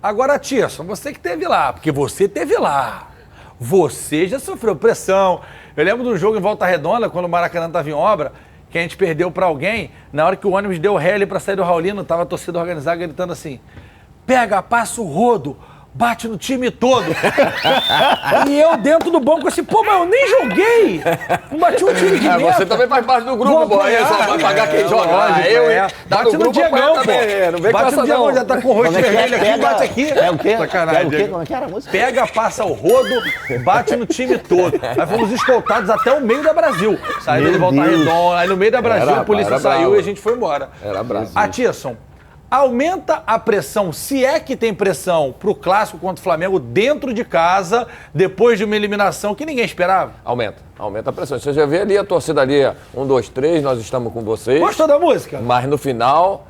Agora, Tirson, você que esteve lá, porque você esteve lá. Você já sofreu pressão. Eu lembro de um jogo em Volta Redonda, quando o Maracanã estava em obra, que a gente perdeu para alguém, na hora que o ônibus deu ré ali para sair do Raulino, tava a torcida organizada gritando assim: pega, passa o rodo, bate no time todo. E eu dentro do banco assim, pô, mas eu nem joguei. Não bati um time de meta. Você também faz parte do grupo, pô. Aí só vai pagar quem joga. Lógico, Bate no Diegão, pô. Não vem com bate essa no Diegão, não. já tá com o rosto vermelho aqui, bate aqui. É o quê? Sacanagem. É o quê? Como é que era a música? Pega, passa o rodo, bate no time todo. Aí fomos escoltados até o meio da Brasil. Saída de Volta Redonda, aí no meio da Brasil a polícia saiu e a gente foi embora. Era Brasil. Atisson, aumenta a pressão, se é que tem pressão, pro clássico contra o Flamengo dentro de casa, depois de uma eliminação que ninguém esperava? Aumenta a pressão. Você já vê ali a torcida ali, 1, 2, 3, nós estamos com vocês. Gostou da música? Mas no final,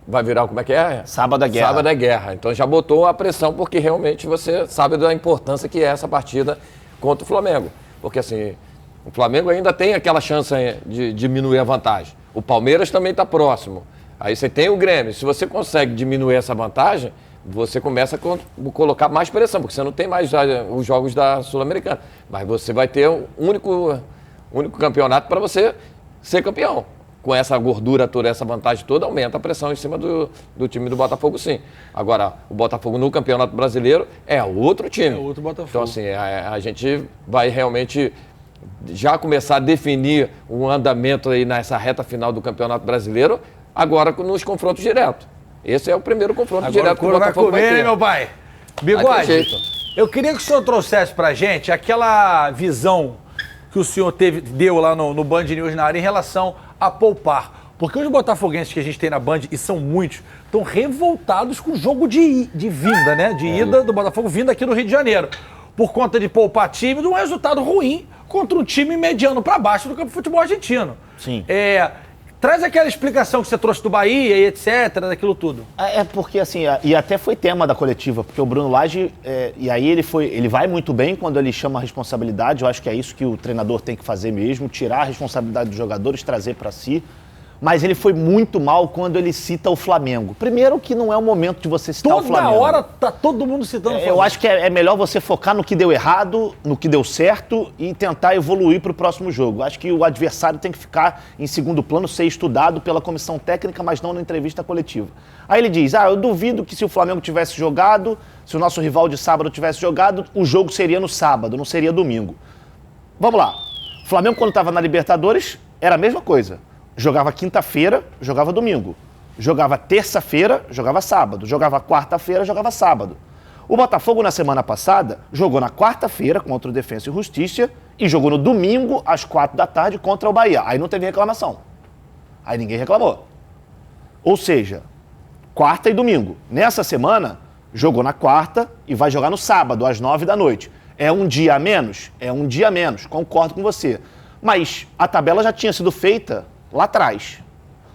vai virar, como é que é? Sábado é guerra. Sábado é guerra. Então já botou a pressão, porque realmente você sabe da importância que é essa partida contra o Flamengo. Porque assim, o Flamengo ainda tem aquela chance de diminuir a vantagem. O Palmeiras também está próximo. Aí você tem o Grêmio. Se você consegue diminuir essa vantagem, você começa a colocar mais pressão, porque você não tem mais os jogos da Sul-Americana. Mas você vai ter um único campeonato para você ser campeão. Com essa gordura toda, essa vantagem toda, aumenta a pressão em cima do time do Botafogo, sim. Agora, o Botafogo no Campeonato Brasileiro é outro time. É outro Botafogo. Então, assim, a gente vai realmente já começar a definir um andamento aí nessa reta final do Campeonato Brasileiro, agora nos confrontos diretos. Esse é o primeiro confronto agora direto que o Botafogo vai ter. Meu pai. Bigode, eu queria que o senhor trouxesse pra gente aquela visão que o senhor deu lá no Band News na área em relação a poupar. Porque os botafoguenses que a gente tem na Band, e são muitos, estão revoltados com o jogo de vinda, né? De ida do Botafogo vindo aqui no Rio de Janeiro. Por conta de poupar time, de um resultado ruim contra um time mediano para baixo do campo de futebol argentino. Sim. Traz aquela explicação que você trouxe do Bahia e etc, daquilo tudo. É porque, assim, e até foi tema da coletiva, porque o Bruno Lage, e aí ele vai muito bem quando ele chama a responsabilidade, eu acho que é isso que o treinador tem que fazer mesmo, tirar a responsabilidade dos jogadores, trazer para si, mas ele foi muito mal quando ele cita o Flamengo. Primeiro que não é o momento de você citar o Flamengo. Toda hora tá todo mundo citando o Flamengo. Eu acho que é melhor você focar no que deu errado, no que deu certo e tentar evoluir para o próximo jogo. Acho que o adversário tem que ficar em segundo plano, ser estudado pela comissão técnica, mas não na entrevista coletiva. Aí ele diz, eu duvido que se o Flamengo tivesse jogado, se o nosso rival de sábado tivesse jogado, o jogo seria no sábado, não seria domingo. Vamos lá. O Flamengo, quando estava na Libertadores, era a mesma coisa. Jogava quinta-feira, jogava domingo. Jogava terça-feira, jogava sábado. Jogava quarta-feira, jogava sábado. O Botafogo, na semana passada, jogou na quarta-feira contra o Defensa e Justiça e jogou no domingo, às 4 da tarde, contra o Bahia. Aí não teve reclamação. Aí ninguém reclamou. Ou seja, quarta e domingo. Nessa semana, jogou na quarta e vai jogar no sábado, às 9 da noite. É um dia a menos? É um dia a menos, concordo com você. Mas a tabela já tinha sido feita lá atrás.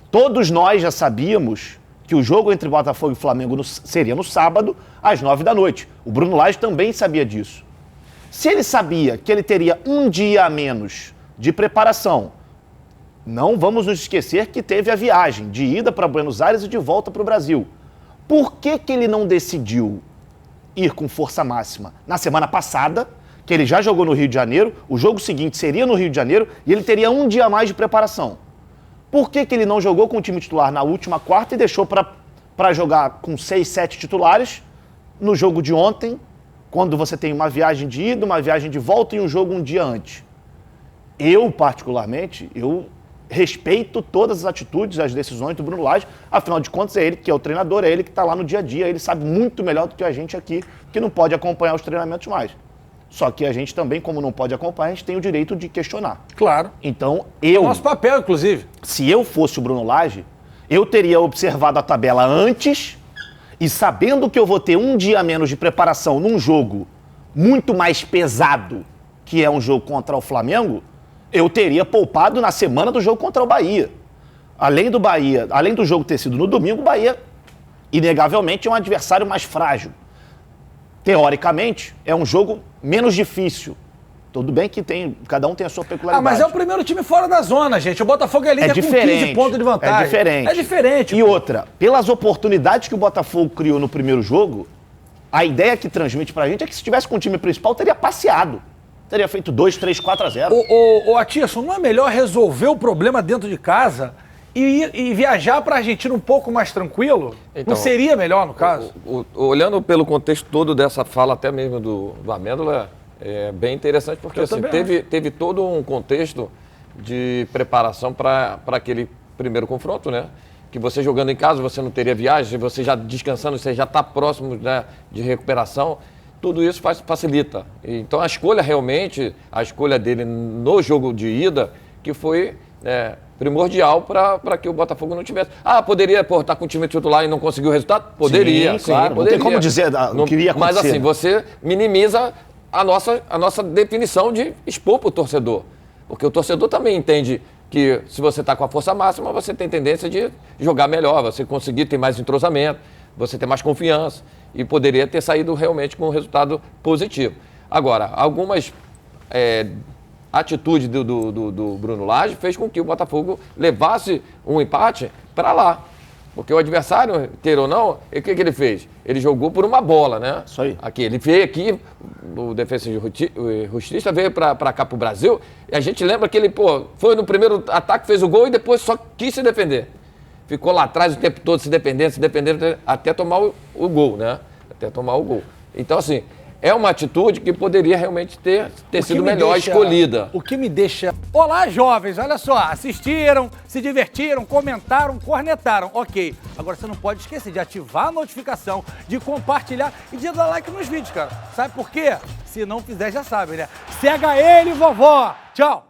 Todos nós já sabíamos que o jogo entre Botafogo e Flamengo seria no sábado, às 9 da noite. O Bruno Lage também sabia disso. Se ele sabia que ele teria um dia a menos de preparação, não vamos nos esquecer que teve a viagem de ida para Buenos Aires e de volta para o Brasil. Por que ele não decidiu ir com força máxima na semana passada, que ele já jogou no Rio de Janeiro, o jogo seguinte seria no Rio de Janeiro e ele teria um dia a mais de preparação? Por que ele não jogou com o time titular na última quarta e deixou para jogar com 6, 7 titulares no jogo de ontem, quando você tem uma viagem de ida, uma viagem de volta e um jogo um dia antes? Eu, particularmente, respeito todas as atitudes, as decisões do Bruno Lage, afinal de contas é ele que é o treinador, é ele que está lá no dia a dia, ele sabe muito melhor do que a gente aqui, que não pode acompanhar os treinamentos mais. Só que a gente também, como não pode acompanhar, a gente tem o direito de questionar. Claro. Então, É o nosso papel, inclusive. Se eu fosse o Bruno Lage, eu teria observado a tabela antes e sabendo que eu vou ter um dia a menos de preparação num jogo muito mais pesado, que é um jogo contra o Flamengo, eu teria poupado na semana do jogo contra o Bahia. Além do jogo ter sido no domingo, o Bahia, inegavelmente, é um adversário mais frágil. Teoricamente, é um jogo menos difícil. Tudo bem que cada um tem a sua peculiaridade. Ah, mas é o primeiro time fora da zona, gente. O Botafogo é líder com 15 pontos de vantagem. É diferente. É diferente. E outra, pelas oportunidades que o Botafogo criou no primeiro jogo, a ideia que transmite pra gente é que se tivesse com o time principal, teria passeado. Teria feito 2, 3, 4-0. Ô, Atisson, não é melhor resolver o problema dentro de casa e viajar pra Argentina um pouco mais tranquilo? Então, não seria melhor, no caso? Olhando pelo contexto todo dessa fala, até mesmo do Amêndola, é bem interessante, porque assim, teve todo um contexto de preparação para aquele primeiro confronto, né? Que você jogando em casa, você não teria viagem, você já descansando, você já está próximo, né, de recuperação. Tudo isso facilita. Então a escolha realmente, a escolha dele no jogo de ida, que foi primordial para que o Botafogo não tivesse. Ah, poderia estar com o time titular e não conseguir o resultado? Poderia, sim, claro. poderia. Não tem como dizer o que iria acontecer. Mas assim, você minimiza a nossa definição de expor para o torcedor. Porque o torcedor também entende que se você está com a força máxima, você tem tendência de jogar melhor, você conseguir ter mais entrosamento, você ter mais confiança e poderia ter saído realmente com um resultado positivo. Agora, algumas atitudes do Bruno Lage fez com que o Botafogo levasse um empate para lá. Porque o adversário, queira ou não, o que ele fez? Ele jogou por uma bola, né? Isso aí. Aqui, ele veio aqui, o Defensa e Justiça veio para cá pro Brasil, e a gente lembra que ele, foi no primeiro ataque, fez o gol e depois só quis se defender. Ficou lá atrás o tempo todo se defendendo, até tomar o gol, né? Até tomar o gol. Então, assim, é uma atitude que poderia realmente ter sido melhor escolhida. O que me deixa... Olá, jovens, olha só, assistiram, se divertiram, comentaram, cornetaram. Ok, agora você não pode esquecer de ativar a notificação, de compartilhar e de dar like nos vídeos, cara. Sabe por quê? Se não fizer, já sabe, né? Cega ele, vovó! Tchau!